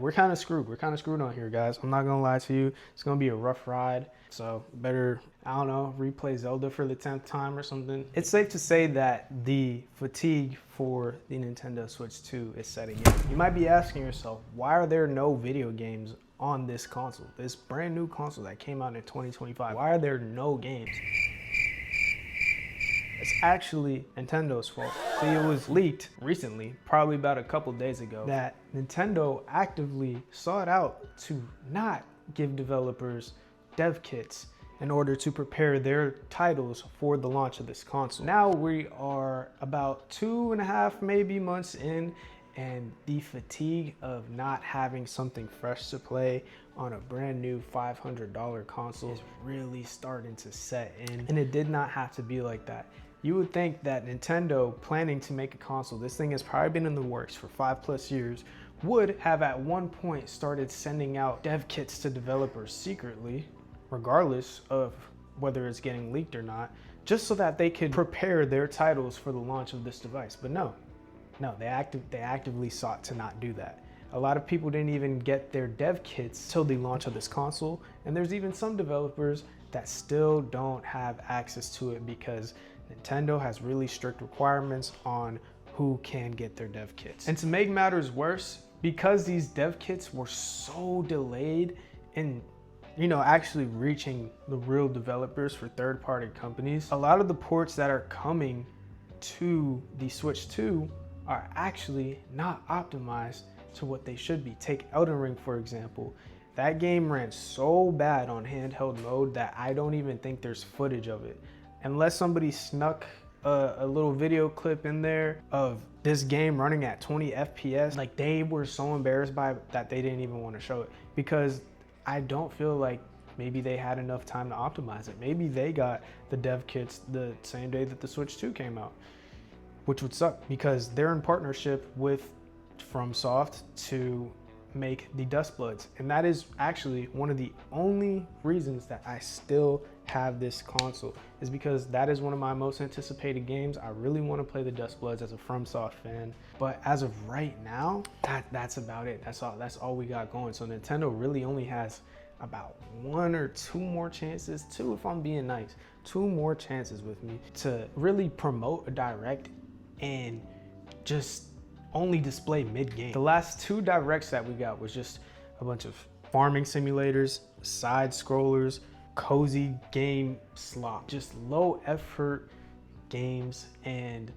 We're kind of screwed. We're kind of screwed on here, guys. I'm not gonna lie to you. It's gonna be a rough ride. So better, I don't know, replay Zelda for the 10th time or something. It's safe to say that the fatigue for the Nintendo Switch 2 is setting in. You might be asking yourself, why are there no video games on this console? This brand new console that came out in 2025. Why are there no games? It's actually Nintendo's fault. See, it was leaked recently, probably about a couple days ago, that Nintendo actively sought out to not give developers dev kits in order to prepare their titles for the launch of this console. Now we are about 2.5 maybe months in, and the fatigue of not having something fresh to play on a brand new $500 console is really starting to set in. And it did not have to be like that. You would think that Nintendo, planning to make a console, this thing has probably been in the works for 5+ years, would have at one point started sending out dev kits to developers secretly, regardless of whether it's getting leaked or not, just so that they could prepare their titles for the launch of this device. But no, they actively sought to not do that. A lot of people didn't even get their dev kits till the launch of this console, and there's even some developers that still don't have access to it because Nintendo has really strict requirements on who can get their dev kits. And to make matters worse, because these dev kits were so delayed in actually reaching the real developers for third-party companies, a lot of the ports that are coming to the Switch 2 are actually not optimized to what they should be. Take Elden Ring, for example. That game ran so bad on handheld mode that I don't even think there's footage of it. Unless somebody snuck a little video clip in there of this game running at 20 FPS, like they were so embarrassed by it that they didn't even want to show it, because I don't feel like maybe they had enough time to optimize it. Maybe they got the dev kits the same day that the Switch 2 came out, which would suck because they're in partnership with FromSoft to make the Dust Bloods. And that is actually one of the only reasons that I still have this console, is because that is one of my most anticipated games. I really want to play the Dust Bloods as a FromSoft fan, but as of right now, that's about it. That's all we got going. So Nintendo really only has about 1 or 2 more chances, 2 if I'm being nice, 2 more chances with me to really promote a direct and just only display mid-game. The last 2 directs that we got was just a bunch of farming simulators, side scrollers, cozy game slop, just low effort games, and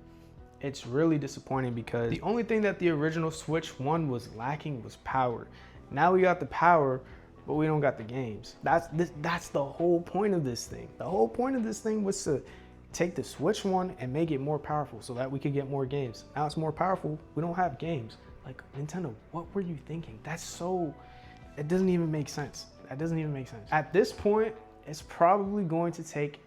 it's really disappointing because the only thing that the original Switch 1 was lacking was power. Now we got the power, but we don't got the games. That's the whole point of this thing. The whole point of this thing was to take the Switch 1 and make it more powerful so that we could get more games. Now it's more powerful, we don't have games. Like, Nintendo, what were you thinking? It doesn't even make sense. That doesn't even make sense. At this point, it's probably going to take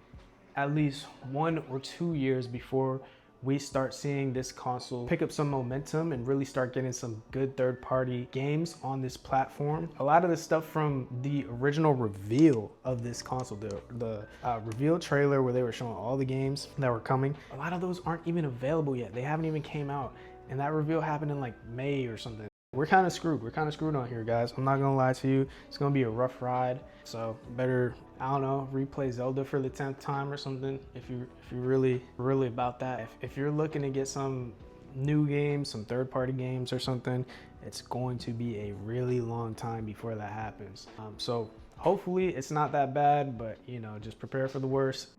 at least 1 or 2 years before we start seeing this console pick up some momentum and really start getting some good third-party games on this platform. A lot of the stuff from the original reveal of this console, the reveal trailer where they were showing all the games that were coming, a lot of those aren't even available yet. They haven't even came out, and that reveal happened in like May or something. We're kind of screwed. We're kind of screwed on here, guys. I'm not gonna lie to you. It's gonna be a rough ride. So better, I don't know, replay Zelda for the 10th time or something if you're really about that. If you're looking to get some new games, some third-party games or something, it's going to be a really long time before that happens. So hopefully it's not that bad, but just prepare for the worst.